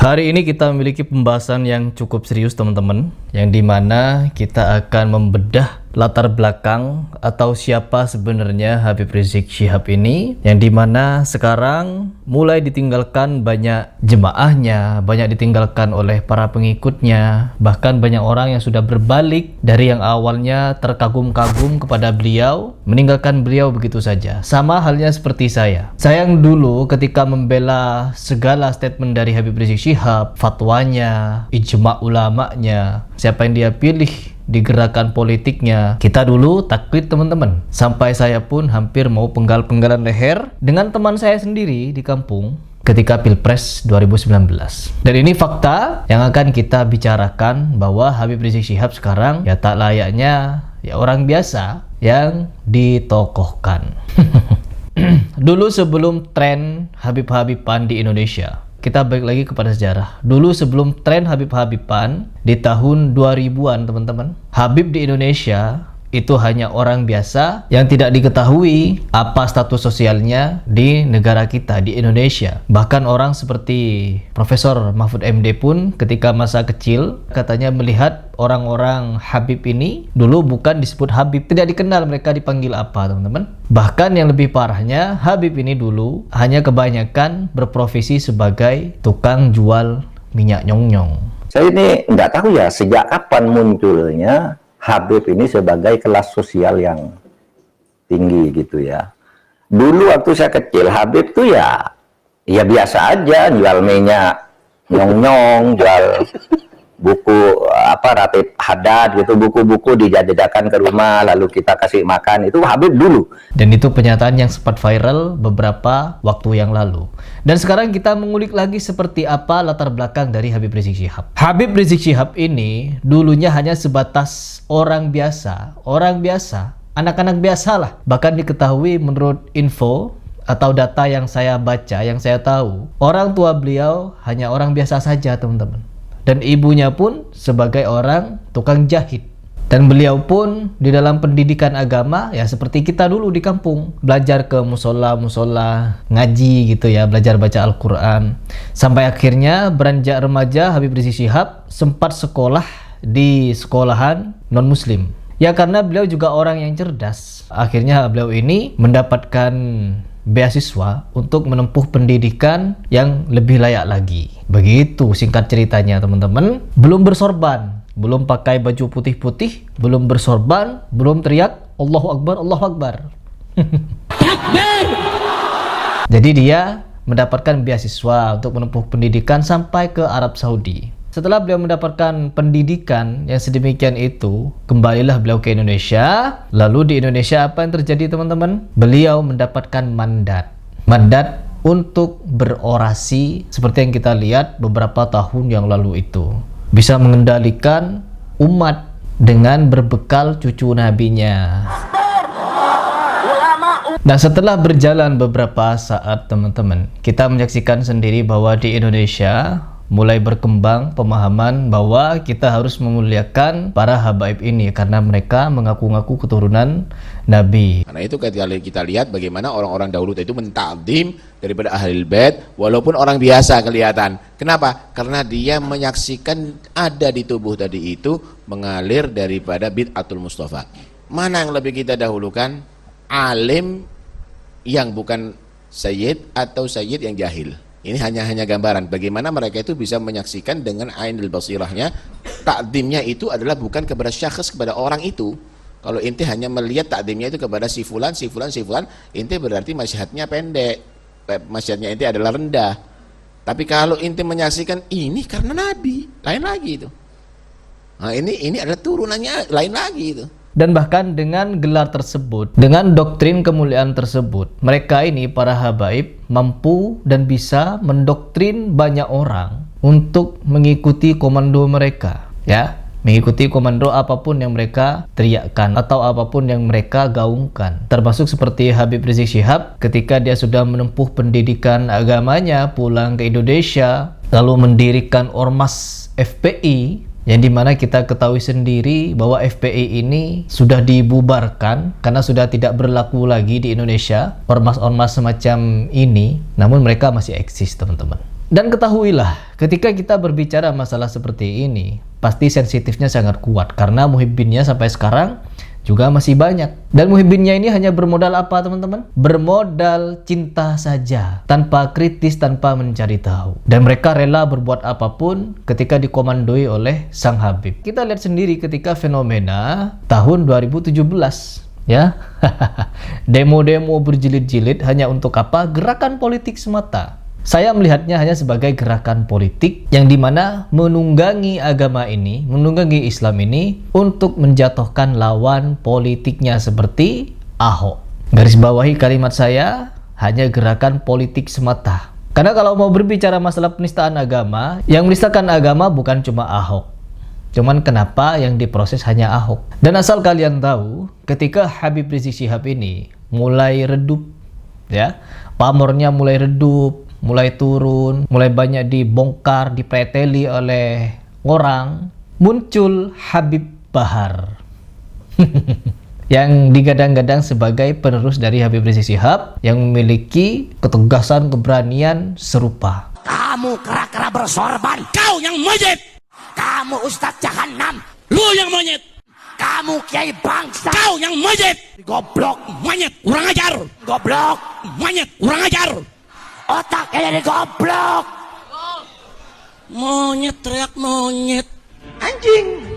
Hari ini kita memiliki pembahasan yang cukup serius teman-teman, yang dimana kita akan membedah latar belakang atau siapa sebenarnya Habib Rizik Syihab ini, yang dimana sekarang mulai ditinggalkan banyak jemaahnya, banyak ditinggalkan oleh para pengikutnya, bahkan banyak orang yang sudah berbalik dari yang awalnya terkagum-kagum kepada beliau, meninggalkan beliau begitu saja. Sama halnya seperti saya yang dulu ketika membela segala statement dari Habib Rizik Syihab, fatwanya, ijma ulamanya, siapa yang dia pilih di gerakan politiknya, kita dulu taklid teman-teman, sampai saya pun hampir mau penggal-penggalan leher dengan teman saya sendiri di kampung ketika Pilpres 2019. Dan ini fakta yang akan kita bicarakan, bahwa Habib Rizik Syihab sekarang ya tak layaknya ya orang biasa yang ditokohkan. Dulu sebelum tren Habib-Habiban di Indonesia, kita balik lagi kepada sejarah. Dulu sebelum tren Habib-Habiban di tahun 2000-an teman-teman, Habib di Indonesia itu hanya orang biasa yang tidak diketahui apa status sosialnya di negara kita, di Indonesia. Bahkan orang seperti Profesor Mahfud MD pun ketika masa kecil katanya melihat orang-orang Habib ini dulu bukan disebut Habib, tidak dikenal mereka dipanggil apa teman-teman. Bahkan yang lebih parahnya, Habib ini dulu hanya kebanyakan berprofesi sebagai tukang jual minyak nyong-nyong. Saya ini nggak tahu ya sejak kapan munculnya Habib ini sebagai kelas sosial yang tinggi gitu ya. Dulu waktu saya kecil, Habib tuh ya biasa aja, jual minyak nyong-nyong, jual buku Ratib Haddad gitu, buku-buku dijadikan ke rumah lalu kita kasih makan. Itu Habib dulu. Dan itu pernyataan yang sempat viral beberapa waktu yang lalu. Dan sekarang kita mengulik lagi seperti apa latar belakang dari Habib Rizik Syihab. Habib Rizik Syihab ini dulunya hanya sebatas orang biasa, anak-anak biasa lah. Bahkan diketahui menurut info atau data yang saya baca, yang saya tahu, orang tua beliau hanya orang biasa saja teman-teman. Dan ibunya pun sebagai orang tukang jahit. Dan beliau pun di dalam pendidikan agama ya seperti kita dulu di kampung, belajar ke musola, ngaji gitu ya, belajar baca Al-Quran. Sampai akhirnya beranjak remaja, Habib Rizik Syihab sempat sekolah di sekolahan non-muslim. Ya karena beliau juga orang yang cerdas, akhirnya beliau ini mendapatkan beasiswa untuk menempuh pendidikan yang lebih layak lagi. Begitu singkat ceritanya teman-teman. Belum bersorban, belum pakai baju putih-putih, belum bersorban, belum teriak Allahu Akbar, Allahu Akbar. Jadi dia mendapatkan beasiswa untuk menempuh pendidikan sampai ke Arab Saudi. Setelah beliau mendapatkan pendidikan yang sedemikian itu, kembalilah beliau ke Indonesia. Lalu di Indonesia apa yang terjadi teman-teman? Beliau mendapatkan mandat untuk berorasi seperti yang kita lihat beberapa tahun yang lalu itu. Bisa mengendalikan umat dengan berbekal cucu nabinya. Nah setelah berjalan beberapa saat teman-teman, kita menyaksikan sendiri bahwa di Indonesia mulai berkembang pemahaman bahwa kita harus memuliakan para habaib ini karena mereka mengaku-ngaku keturunan Nabi. Karena itu ketika kita lihat bagaimana orang-orang dahulu itu mentakdim daripada Ahlul Bait walaupun orang biasa kelihatan. Kenapa? Karena dia menyaksikan ada di tubuh tadi itu mengalir daripada bid'atul Mustafa. Mana yang lebih kita dahulukan? Alim yang bukan sayyid atau sayyid yang jahil. Ini hanya gambaran bagaimana mereka itu bisa menyaksikan dengan ainul basirahnya. Takdimnya itu adalah bukan kepada syakhs, kepada orang itu. Kalau inti hanya melihat takdimnya itu kepada si fulan, inti berarti masyhadnya pendek, masyhadnya inti adalah rendah. Tapi kalau inti menyaksikan ini karena Nabi, lain lagi itu. Nah, ini adalah turunannya lain lagi itu. Dan bahkan dengan gelar tersebut, dengan doktrin kemuliaan tersebut, mereka ini para habaib mampu dan bisa mendoktrin banyak orang untuk mengikuti komando mereka, ya, mengikuti komando apapun yang mereka teriakkan atau apapun yang mereka gaungkan. Termasuk seperti Habib Rizik Syihab ketika dia sudah menempuh pendidikan agamanya, pulang ke Indonesia, lalu mendirikan ormas FPI, yang dimana kita ketahui sendiri bahwa FPI ini sudah dibubarkan karena sudah tidak berlaku lagi di Indonesia ormas-ormas semacam ini, namun mereka masih eksis teman-teman. Dan ketahuilah, ketika kita berbicara masalah seperti ini, pasti sensitifnya sangat kuat karena muhibbinnya sampai sekarang juga masih banyak. Dan muhibbinnya ini hanya bermodal apa teman-teman? Bermodal cinta saja, tanpa kritis, tanpa mencari tahu. Dan mereka rela berbuat apapun ketika dikomandoi oleh sang Habib. Kita lihat sendiri ketika fenomena tahun 2017, ya. Demo-demo berjilid-jilid hanya untuk apa? Gerakan politik semata. Saya melihatnya hanya sebagai gerakan politik yang dimana menunggangi agama ini, menunggangi Islam ini untuk menjatuhkan lawan politiknya seperti Ahok. Garis bawahi kalimat saya, hanya gerakan politik semata. Karena kalau mau berbicara masalah penistaan agama, yang menistakan agama bukan cuma Ahok. Cuman kenapa yang diproses hanya Ahok? Dan asal kalian tahu, ketika Habib Rizik Syihab ini mulai redup, ya, pamornya mulai redup, mulai turun, mulai banyak dibongkar, dipreteli oleh orang, muncul Habib Bahar yang digadang-gadang sebagai penerus dari Habib Rizik Syihab yang memiliki ketegasan, keberanian serupa. Kamu kera-kera bersorban, kau yang monyet. Kamu Ustadz Jahannam, lu yang monyet. Kamu Kiai Bangsa, kau yang monyet. Goblok, monyet, kurang ajar. Goblok, monyet, kurang ajar. Otaknya jadi goblok. Monyet, teriak monyet. Anjing.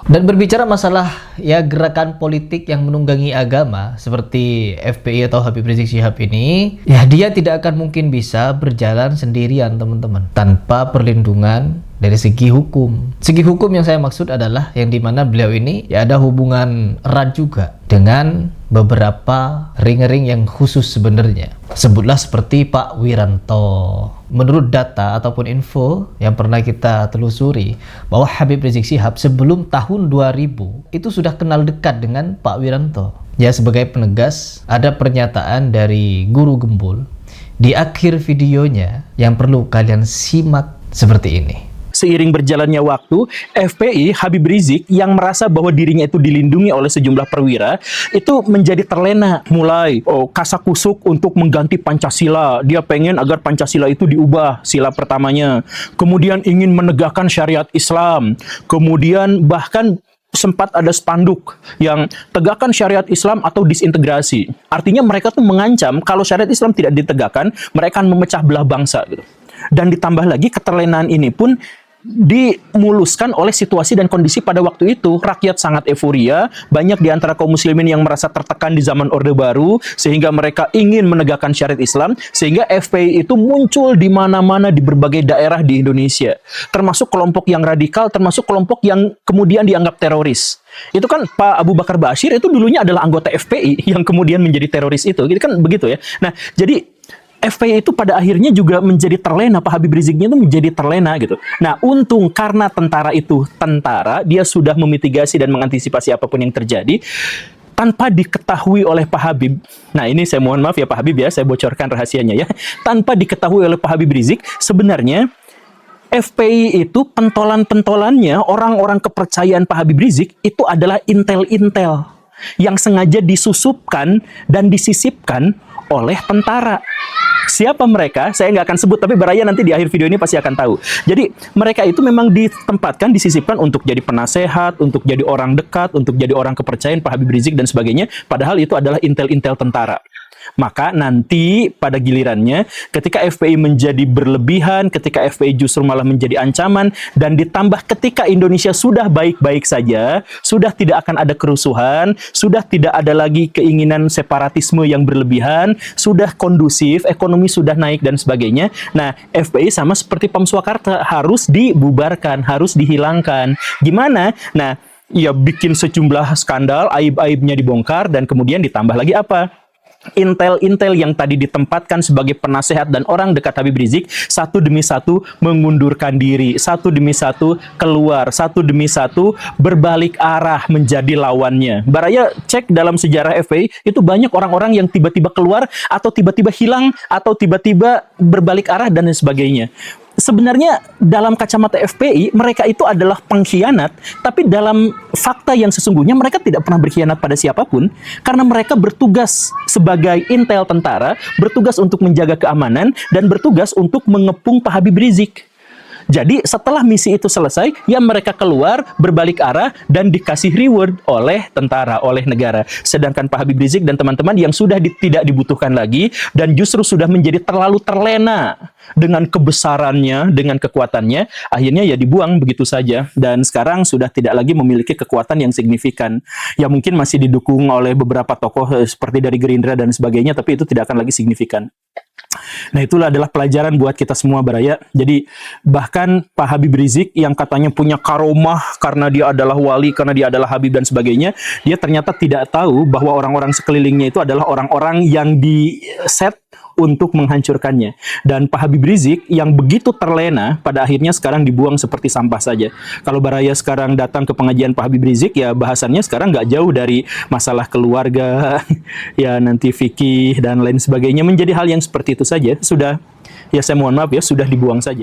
Dan berbicara masalah ya gerakan politik yang menunggangi agama seperti FPI atau Habib Rizik Syihab ini, ya dia tidak akan mungkin bisa berjalan sendirian teman-teman, tanpa perlindungan dari segi hukum. Segi hukum yang saya maksud adalah yang dimana beliau ini ya ada hubungan erat juga dengan beberapa ring-ring yang khusus sebenarnya. Sebutlah seperti Pak Wiranto. Menurut data ataupun info yang pernah kita telusuri, bahwa Habib Rizik Syihab sebelum tahun 2000 itu sudah kenal dekat dengan Pak Wiranto. Ya, sebagai penegas, ada pernyataan dari Guru Gembul di akhir videonya yang perlu kalian simak seperti ini. Seiring berjalannya waktu, FPI Habib Rizik yang merasa bahwa dirinya itu dilindungi oleh sejumlah perwira itu menjadi terlena, mulai kasakusuk untuk mengganti Pancasila. Dia pengen agar Pancasila itu diubah, sila pertamanya. Kemudian ingin menegakkan syariat Islam. Kemudian bahkan sempat ada spanduk yang tegakkan syariat Islam atau disintegrasi. Artinya mereka tuh mengancam kalau syariat Islam tidak ditegakkan, mereka akan memecah belah bangsa gitu. Dan ditambah lagi keterlenaan ini pun dimuluskan oleh situasi dan kondisi pada waktu itu. Rakyat sangat euforia, banyak di antara kaum muslimin yang merasa tertekan di zaman Orde Baru sehingga mereka ingin menegakkan syariat Islam, sehingga FPI itu muncul di mana-mana di berbagai daerah di Indonesia. Termasuk kelompok yang radikal, termasuk kelompok yang kemudian dianggap teroris. Itu kan Pak Abu Bakar Bashir itu dulunya adalah anggota FPI yang kemudian menjadi teroris itu. Gitu kan begitu ya. Nah, jadi FPI itu pada akhirnya juga menjadi terlena, Pak Habib Riziknya itu menjadi terlena gitu. Nah, untung karena tentara itu tentara, dia sudah memitigasi dan mengantisipasi apapun yang terjadi tanpa diketahui oleh Pak Habib. Nah, ini saya mohon maaf ya Pak Habib ya, saya bocorkan rahasianya ya. Tanpa diketahui oleh Pak Habib Rizik, sebenarnya FPI itu pentolan-pentolannya, orang-orang kepercayaan Pak Habib Rizik itu adalah intel-intel yang sengaja disusupkan dan disisipkan oleh tentara. Siapa mereka? Saya nggak akan sebut, tapi Baraya nanti di akhir video ini pasti akan tahu. Jadi mereka itu memang ditempatkan, disisipkan untuk jadi penasehat, untuk jadi orang dekat, untuk jadi orang kepercayaan Pak Habib Rizik dan sebagainya. Padahal itu adalah intel-intel tentara. Maka nanti pada gilirannya ketika FPI menjadi berlebihan, ketika FPI justru malah menjadi ancaman, dan ditambah ketika Indonesia sudah baik-baik saja, sudah tidak akan ada kerusuhan, sudah tidak ada lagi keinginan separatisme yang berlebihan, sudah kondusif, ekonomi sudah naik dan sebagainya. Nah, FPI sama seperti Pam Swakarsa harus dibubarkan, harus dihilangkan. Gimana? Nah, ya bikin sejumlah skandal, aib-aibnya dibongkar, dan kemudian ditambah lagi apa? Intel-intel yang tadi ditempatkan sebagai penasehat dan orang dekat Habib Rizik, satu demi satu mengundurkan diri, satu demi satu keluar, satu demi satu berbalik arah menjadi lawannya. Baraya cek dalam sejarah FPI, itu banyak orang-orang yang tiba-tiba keluar, atau tiba-tiba hilang, atau tiba-tiba berbalik arah dan sebagainya. sebenarnya dalam kacamata FPI mereka itu adalah pengkhianat, tapi dalam fakta yang sesungguhnya mereka tidak pernah berkhianat pada siapapun karena mereka bertugas sebagai intel tentara, bertugas untuk menjaga keamanan dan bertugas untuk mengepung Pak Habib Rizik. Jadi setelah misi itu selesai, ya mereka keluar, berbalik arah, dan dikasih reward oleh tentara, oleh negara. Sedangkan Pak Habib Rizik dan teman-teman yang sudah tidak dibutuhkan lagi, dan justru sudah menjadi terlalu terlena dengan kebesarannya, dengan kekuatannya, akhirnya ya dibuang begitu saja. Dan sekarang sudah tidak lagi memiliki kekuatan yang signifikan. Ya mungkin masih didukung oleh beberapa tokoh seperti dari Gerindra dan sebagainya, tapi itu tidak akan lagi signifikan. Nah, itulah adalah pelajaran buat kita semua, Baraya. Jadi bahkan Pak Habib Rizik yang katanya punya karomah karena dia adalah wali, karena dia adalah Habib dan sebagainya, dia ternyata tidak tahu bahwa orang-orang sekelilingnya itu adalah orang-orang yang di-set untuk menghancurkannya. Dan Pak Habib Rizik yang begitu terlena pada akhirnya sekarang dibuang seperti sampah saja. Kalau Baraya sekarang datang ke pengajian Pak Habib Rizik, ya bahasannya sekarang nggak jauh dari masalah keluarga, ya nanti fikih dan lain sebagainya, menjadi hal yang seperti itu saja. Sudah, ya saya mohon maaf ya, sudah dibuang saja.